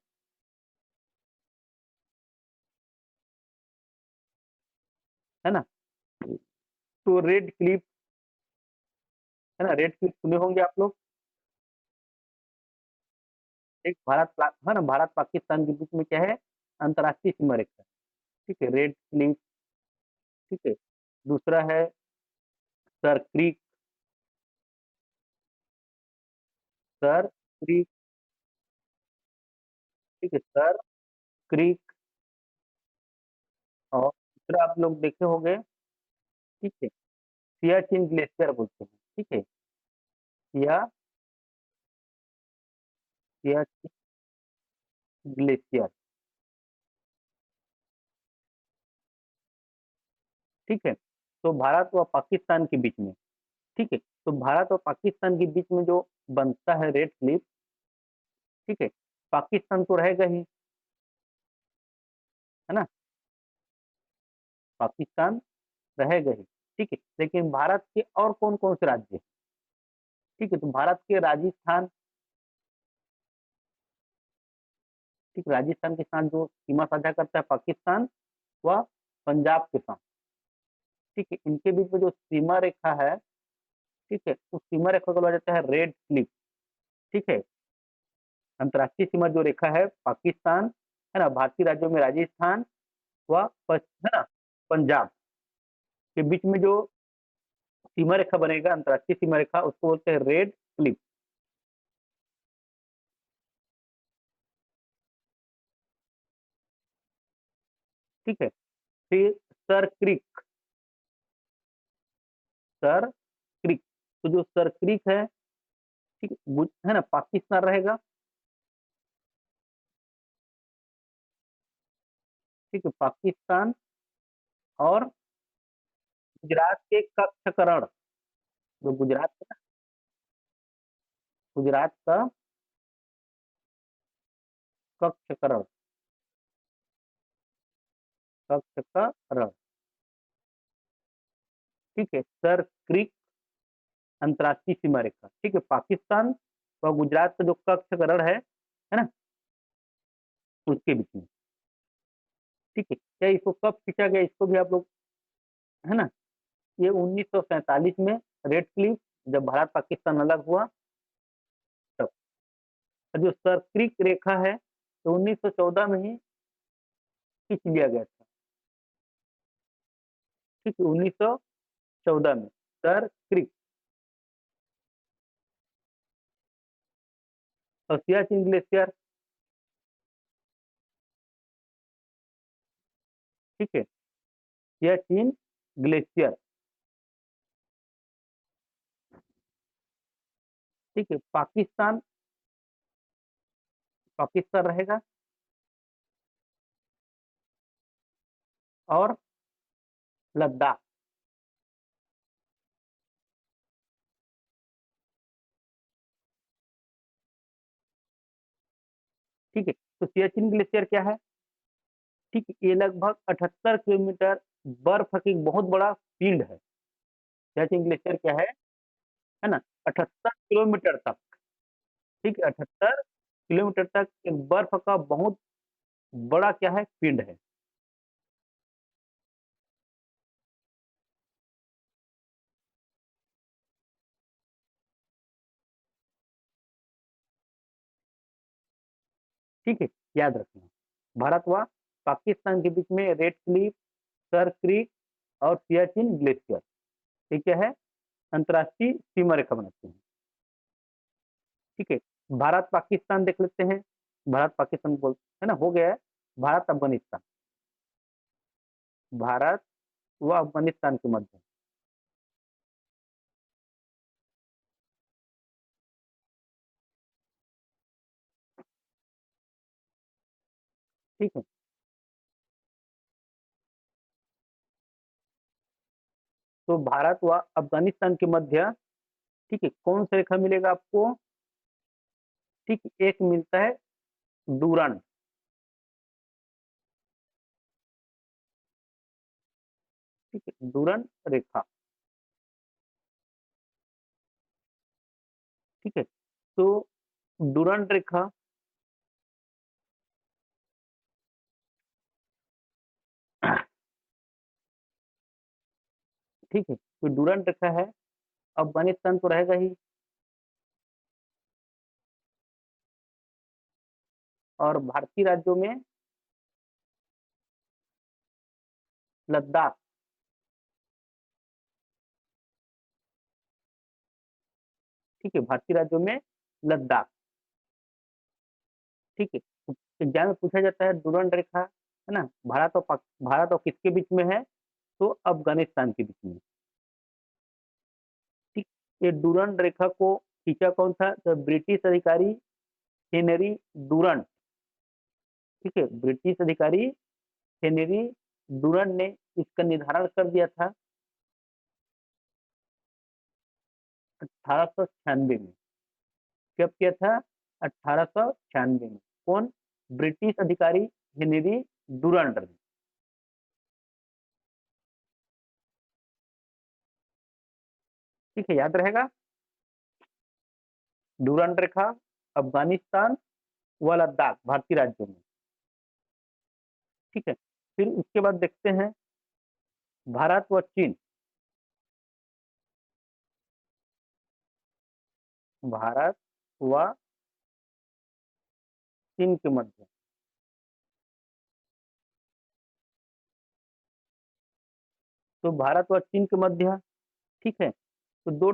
है ना। तो रेड क्लिफ, है ना, रेड क्लिफ सुने होंगे आप लोग। एक है ना, भारत पाकिस्तान के बीच में क्या है? अंतर्राष्ट्रीय सीमा रेखा। ठीक है, रेड क्लिफ। ठीक है, दूसरा है सर क्रीक। Sir creek. ठीक है, सर क्रीक। और दूसरा आप लोग देखे होंगे। ठीक है, सियाचिन ग्लेशियर बोलते हैं। ठीक है, या सियाचिन ग्लेशियर। ठीक है, तो भारत व पाकिस्तान के बीच में, ठीक है, तो भारत और पाकिस्तान के बीच में जो बनता है रेड क्लिफ, ठीक है, पाकिस्तान तो रहेगा ही, है ना, पाकिस्तान रहेगा ही। ठीक है, लेकिन भारत के और कौन कौन से राज्य हैं? ठीक है, तो भारत के राजस्थान, ठीक, राजस्थान के साथ जो सीमा साझा करता है पाकिस्तान, व पंजाब के साथ। ठीक है, इनके बीच में जो सीमा रेखा है, ठीक है, उस सीमा रेखा को बोला जाता है रेड क्लिफ। ठीक है, अंतर्राष्ट्रीय सीमा जो रेखा है पाकिस्तान, है ना, भारतीय राज्यों में राजस्थान व है ना, पंजाब के बीच में जो सीमा रेखा बनेगा, अंतर्राष्ट्रीय सीमा रेखा, उसको बोलते हैं रेड क्लिफ। ठीक है, फिर सर क्रिक। सर क्रिक। तो जो सरक्रिक है, ठीक है ना, पाकिस्तान रहेगा। ठीक है, पाकिस्तान और गुजरात के कक्षकरण, जो गुजरात है ना, गुजरात का कक्षकरण, कक्षकरण, ठीक है, सर क्रिक अंतर्राष्ट्रीय सीमा रेखा, ठीक है, पाकिस्तान और गुजरात का जो कक्षकरण है ना, उसके बीच में। ठीक है, क्या इसको कब खींचा गया, इसको भी आप लोग, है ना, ये 1947 में रेड क्लिफ, जब भारत पाकिस्तान अलग हुआ तब। जो सर क्रिक रेखा है तो 1914 में ही खींच लिया गया था। ठीक है, 1914 में सर क्रिक, और सियाचिन ग्लेशियर, ठीक है, सियाचिन ग्लेशियर, ठीक है, पाकिस्तान, पाकिस्तान रहेगा, और लद्दाख, ठीक है। तो सियाचिन ग्लेशियर क्या है, ठीक है, ये लगभग 78 किलोमीटर बर्फ की बहुत बड़ा फील्ड है। सियाचिन ग्लेशियर क्या है ना, 78 किलोमीटर तक, ठीक है, 78 किलोमीटर तक एक बर्फ का बहुत बड़ा क्या है, फील्ड है। ठीक है, याद रखना, भारत व पाकिस्तान के बीच में रेड क्लिफ, सर क्रीक और सियाचिन ग्लेशियर, ये क्या है, अंतर्राष्ट्रीय सीमा रेखा बनाते हैं। ठीक है, भारत पाकिस्तान देख लेते हैं, भारत पाकिस्तान बोल, है ना, हो गया है, भारत अफगानिस्तान, भारत व अफगानिस्तान के मध्य, ठीक है। तो भारत व अफगानिस्तान के मध्य, ठीक है, कौन सा रेखा मिलेगा आपको, ठीक, एक मिलता है डूरन, ठीक है, डूरन रेखा, ठीक है। तो डूरन रेखा, ठीक है, तो डूरन रेखा है, अफगानिस्तान तो रहेगा ही, और भारतीय राज्यों में लद्दाख, ठीक है, भारतीय राज्यों में लद्दाख, ठीक है। एग्जाम में पूछा जाता है डूरन रेखा, है ना, भारत और किसके बीच में है, तो अफगानिस्तान के बीच में, ठीक। ये डूरन रेखा को खींचा कौन था, तो ब्रिटिश अधिकारी हेनरी डूरन, ठीक है, ब्रिटिश अधिकारी हेनरी डूरन ने इसका निर्धारण कर दिया था 1896 में। कब किया था, 1896 में, कौन, ब्रिटिश अधिकारी हेनरी डूरन ने, ठीक है, याद रहेगा, डूरन रेखा, अफगानिस्तान व लद्दाख भारतीय राज्यों में, ठीक है। फिर उसके बाद देखते हैं भारत व चीन, भारत व चीन के मध्य, तो भारत व चीन के मध्य, ठीक है, तो दो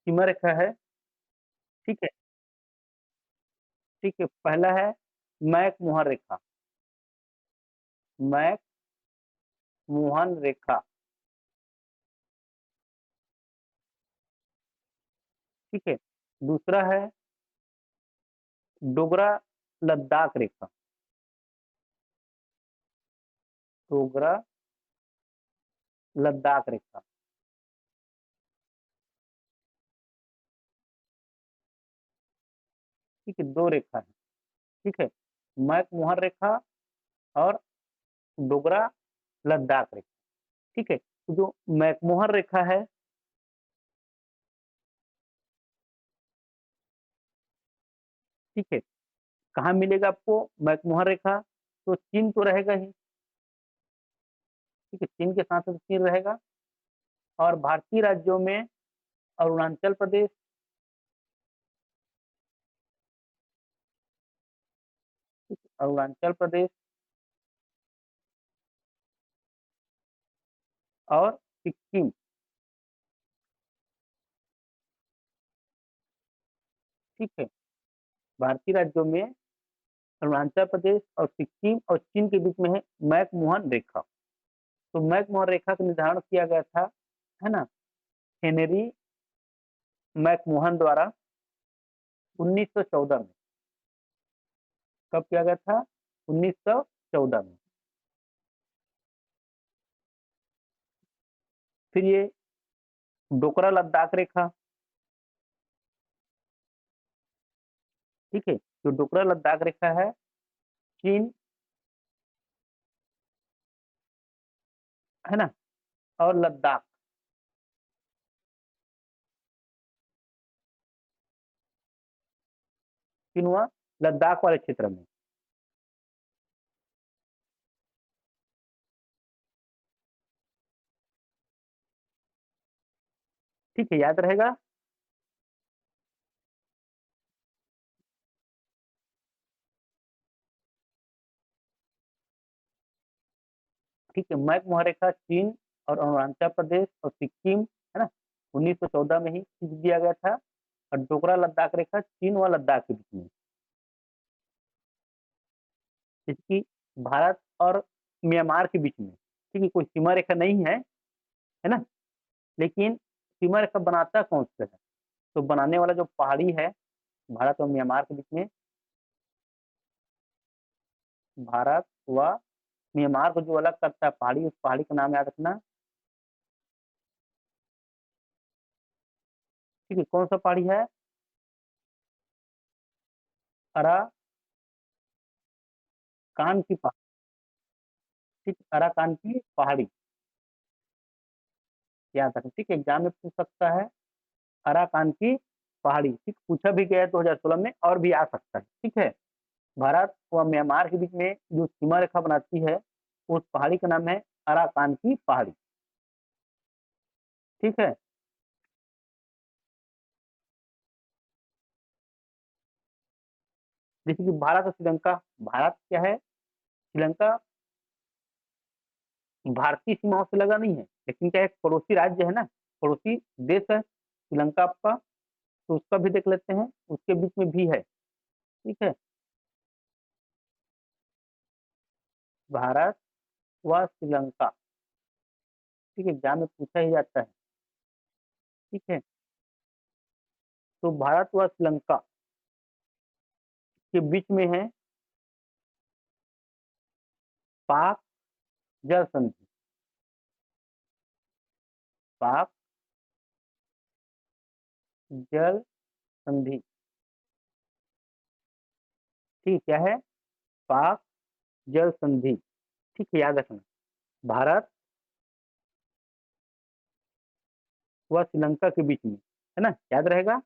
सीमा रेखा है, ठीक है, ठीक है, पहला है मैक मोहन रेखा, मैक मोहन रेखा, ठीक है। दूसरा है डोगरा लद्दाख रेखा। डोगरा लद्दाख रेखा। ठीक है, दो रेखा है। ठीक है, मैकमोहन रेखा और डोगरा लद्दाख रेखा। ठीक है, तो जो मैकमोहन रेखा है, ठीक है, कहाँ मिलेगा आपको मैकमोहन रेखा? तो चीन तो रहेगा ही। ठीक है, चीन के साथ साथ चीन रहेगा। और भारतीय राज्यों में अरुणाचल प्रदेश, अरुणाचल प्रदेश और सिक्किम। ठीक है, भारतीय राज्यों में अरुणाचल प्रदेश और सिक्किम और चीन के बीच में है मैकमोहन रेखा। तो मैकमोहन रेखा का निर्धारण किया गया था, है ना, हेनरी मैकमोहन द्वारा 1914 में। कब किया गया था? 1914 में। फिर ये डोकरा लद्दाख रेखा। ठीक है, जो डोकरा लद्दाख रेखा है, चीन, है ना, और लद्दाख, चीन हुआ लद्दाख वाले क्षेत्र में। ठीक है, याद रहेगा। ठीक है, मैकमोहन रेखा चीन और अरुणाचल प्रदेश और सिक्किम, है ना, 1914 में ही खींच दिया गया था। और डोकरा लद्दाख रेखा चीन व लद्दाख के बीच में, इसकी भारत और म्यांमार के बीच में। ठीक है, कोई सीमा रेखा नहीं है ना, लेकिन सीमा रेखा बनाता कौन सा है? तो बनाने वाला जो पहाड़ी है भारत और म्यांमार के बीच में, भारत व म्यांमार को जो अलग करता है पहाड़ी, उस पहाड़ी का नाम याद रखना। ठीक है, कौन सा पहाड़ी है? अराकान की पहाड़ी। ठीक, अराकान की पहाड़ी याद रखना। ठीक है, एग्जाम में पूछ सकता है अराकान की पहाड़ी। ठीक, पूछा भी गया है 2016 में और भी आ सकता है। ठीक है, भारत व म्यांमार के बीच में जो सीमा रेखा बनाती है, उस पहाड़ी का नाम है अराकान की पहाड़ी। ठीक है, जैसे कि भारत और श्रीलंका। भारत क्या है, श्रीलंका भारतीय सीमाओं से लगा नहीं है, लेकिन क्या है, पड़ोसी राज्य है ना, पड़ोसी देश है श्रीलंका आपका। तो उसका भी देख लेते हैं, उसके बीच में भी है। ठीक है, भारत व श्रीलंका। ठीक है, एग्जाम में पूछा ही जाता है। ठीक है, तो भारत व श्रीलंका के बीच में है पाक जल संधि। पाक जल संधि। ठीक, क्या है? पाक जल संधि। ठीक है, याद रखना। भारत व श्रीलंका के बीच में, है ना, याद रहेगा।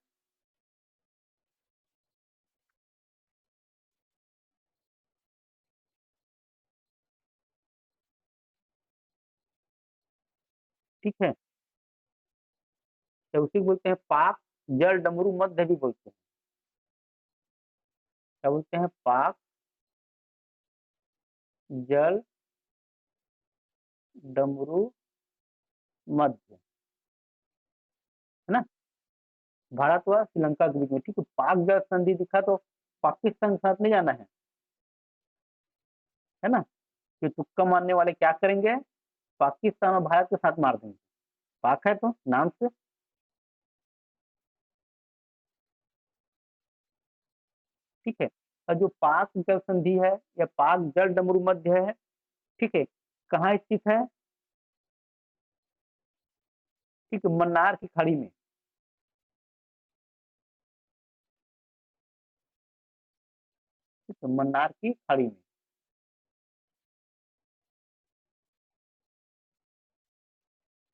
ठीक है, तो उसी को बोलते हैं पाक जल डमरू मध्य भी बोलते हैं। क्या बोलते हैं? पाक जल डमरू मध्य, है ना, भारत व श्रीलंका के बीच में। ठीक है, पाक जल संधि दिखा तो पाकिस्तान के साथ नहीं जाना है ना। कि तुक्का मारने वाले क्या करेंगे, पाकिस्तान और भारत के साथ मार देंगे। पाक है तो नाम से। ठीक है। और जो पाक जल संधि है या पाक जल डमरू मध्य है, ठीक है, कहाँ स्थित है? ठीक है, मन्नार की खाड़ी में। ठीक है, मन्नार की खाड़ी में।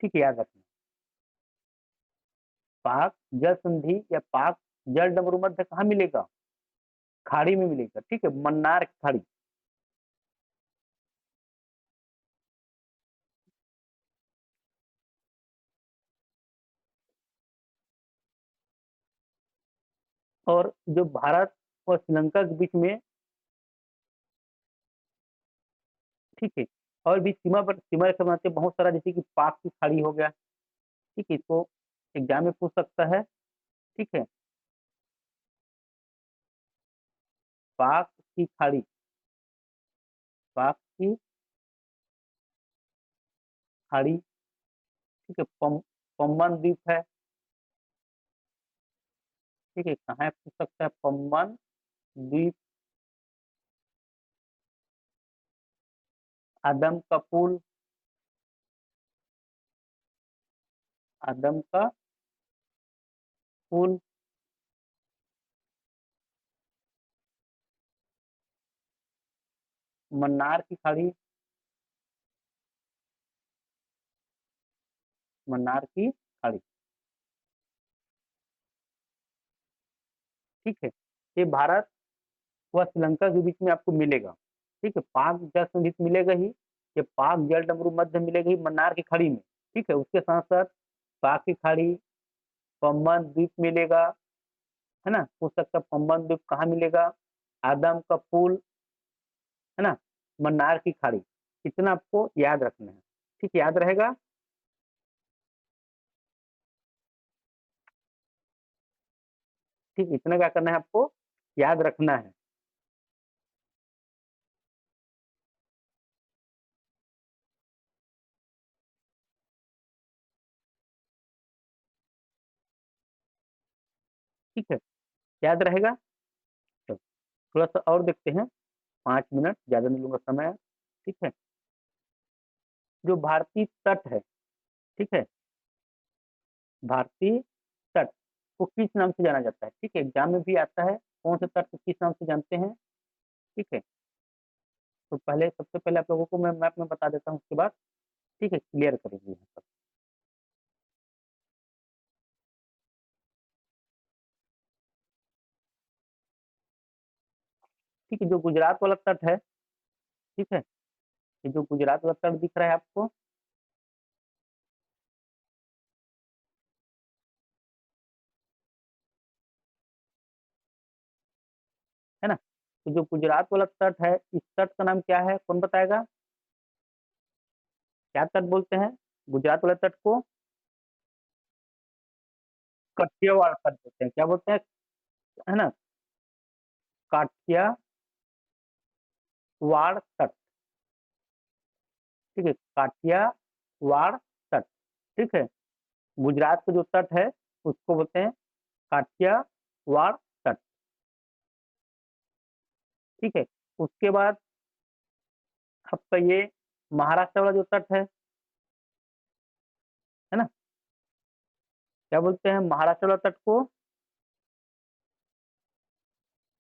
ठीक है, याद रखना। पाक जल संधि या पाक जल डमरू मध्य कहाँ मिलेगा? खाड़ी में मिलेगा। ठीक है, मन्नार की खाड़ी। और जो भारत और श्रीलंका के बीच में, ठीक है, और भी सीमा रेखा बनाते हैं बहुत सारा, जैसे कि पाक की खाड़ी हो गया। ठीक है, इसको एग्जाम में पूछ सकता है। ठीक है, पाक की खाड़ी, पाक की खाड़ी। ठीक है, पम्बन द्वीप है। ठीक है, कहाँ है पूछ सकता है, पम्बन द्वीप। आदम का पुल, आदम का पुल। मन्नार की खाड़ी, मन्नार की खाड़ी। ठीक है, ये भारत व श्रीलंका के बीच में आपको मिलेगा। ठीक है, पाक जल संधि मिलेगा ही, ये पाक जल डमरू मध्य मिलेगा ही मन्नार की खाड़ी में। ठीक है, उसके साथ साथ पाक की खाड़ी, पम्बन द्वीप मिलेगा, है ना, पूछ सकता है पम्बन द्वीप कहाँ मिलेगा, आदम का पुल, है ना, मन्नार की खाड़ी। इतना आपको याद रखना है। ठीक है, याद रहेगा। ठीक, इतना क्या करना है आपको, याद रखना है। ठीक है, याद रहेगा। तो थोड़ा सा और देखते हैं, 5 मिनट ज्यादा नहीं लूंगा समय। ठीक है, जो भारतीय तट है, ठीक है, भारतीय तट को किस नाम से जाना जाता है? ठीक है, एग्जाम में भी आता है, कौन से तट को किस नाम से जानते हैं? ठीक है, तो पहले सबसे पहले आप लोगों को मैं मैप में बता देता हूँ, उसके बाद ठीक है क्लियर करेंगे यहाँ पर। ठीक है, जो गुजरात वाला तट है, ठीक है, ये जो गुजरात वाला तट दिख रहा है आपको, है ना, तो जो गुजरात वाला तट है, इस तट का नाम क्या है, कौन बताएगा? क्या तट बोलते हैं गुजरात वाले तट को? काठियावाड़ तट बोलते हैं। क्या बोलते हैं? है ना, काठियावाड़ तट। ठीक है, काठियावाड़ तट। ठीक है, गुजरात का जो तट है उसको बोलते हैं काठियावाड़ तट। ठीक है, उसके बाद आपका ये महाराष्ट्र वाला जो तट है ना, क्या बोलते हैं महाराष्ट्र वाला तट को?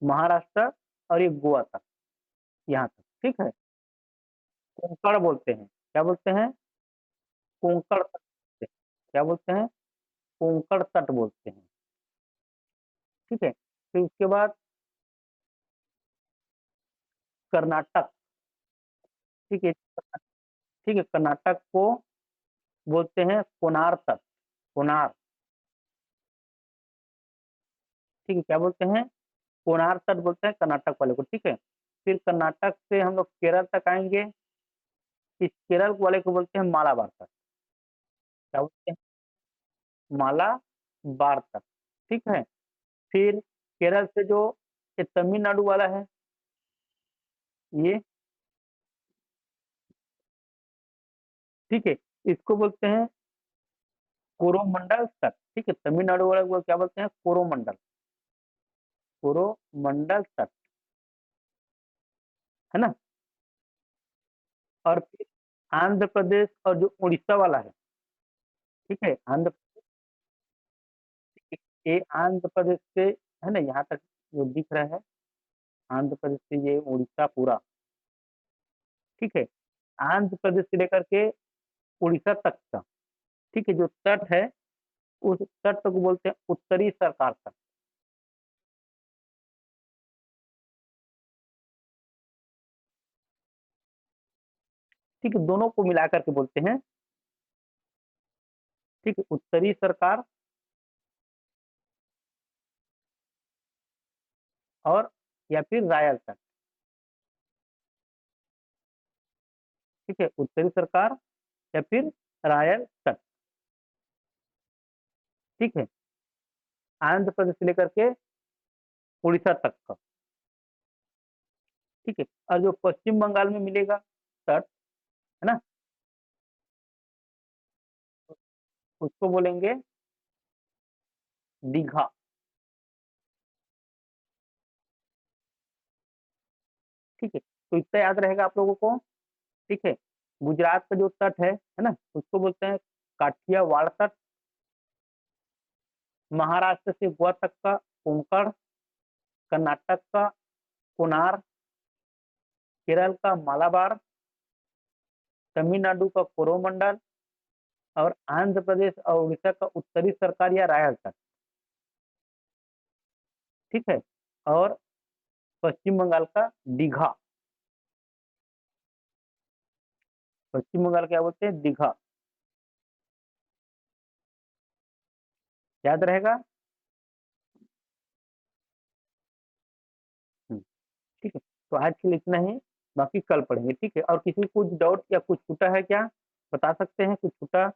महाराष्ट्र और ये गोवा तक, यहाँ तक। ठीक है, कोंकण बोलते हैं। क्या बोलते हैं? कोंकण तट बोलते हैं। क्या बोलते हैं? कोंकण तट बोलते हैं। ठीक है, फिर उसके बाद कर्नाटक। ठीक है, ठीक है, कर्नाटक को बोलते हैं कोनार तट, कोनार। ठीक है, क्या बोलते हैं? कोनार तट बोलते हैं कर्नाटक वाले को। ठीक है, फिर कर्नाटक से हम लोग केरल तक आएंगे, इस केरल वाले को बोलते हैं मालाबार तट। क्या बोलते हैं? मालाबार तट। ठीक है, फिर केरल से जो ये तमिलनाडु वाला है, ये, ठीक है, इसको बोलते हैं कोरोमंडल तट। ठीक है, तमिलनाडु वाले को क्या बोलते हैं? कोरोमंडल। कोरोमंडल तट, है ना। और फिर आंध्र प्रदेश और जो उड़ीसा वाला है, ठीक है, आंध्र, ये आंध्र प्रदेश से, है ना, यहाँ तक जो दिख रहा है, आंध्र प्रदेश से ये उड़ीसा पूरा, ठीक है, आंध्र प्रदेश से लेकर के उड़ीसा तक का, ठीक है, जो तट है, उस तट को बोलते हैं उत्तरी सरकार तट। ठीक है, दोनों को मिला करके बोलते हैं, ठीक है, उत्तरी सरकार और या फिर रायल तट, ठीक है, उत्तरी सरकार या फिर रायल तट, ठीक है, आंध्र प्रदेश से लेकर के उड़ीसा तक का, ठीक है। और जो पश्चिम बंगाल में मिलेगा तट, है ना, उसको बोलेंगे दीघा। ठीक है, तो इतना याद रहेगा आप लोगों को, ठीक है। गुजरात का जो तट है ना, उसको बोलते हैं काठियावाड़ तट। महाराष्ट्र से गोवा तक का कोंकण, कर्नाटक का कोनार, केरल का मालाबार, तमिलनाडु का कोरोमंडल, और आंध्र प्रदेश और उड़ीसा का उत्तरी सरकार या रायल तट, ठीक है। और पश्चिम बंगाल का दीघा, पश्चिम बंगाल क्या बोलते हैं, दीघा, याद रहेगा। ठीक है, तो आज के लिए इतना ही, बाकी कल पढ़ेंगे, ठीक है। और किसी को कुछ डाउट या कुछ छूटा है क्या, बता सकते हैं, कुछ छूटा।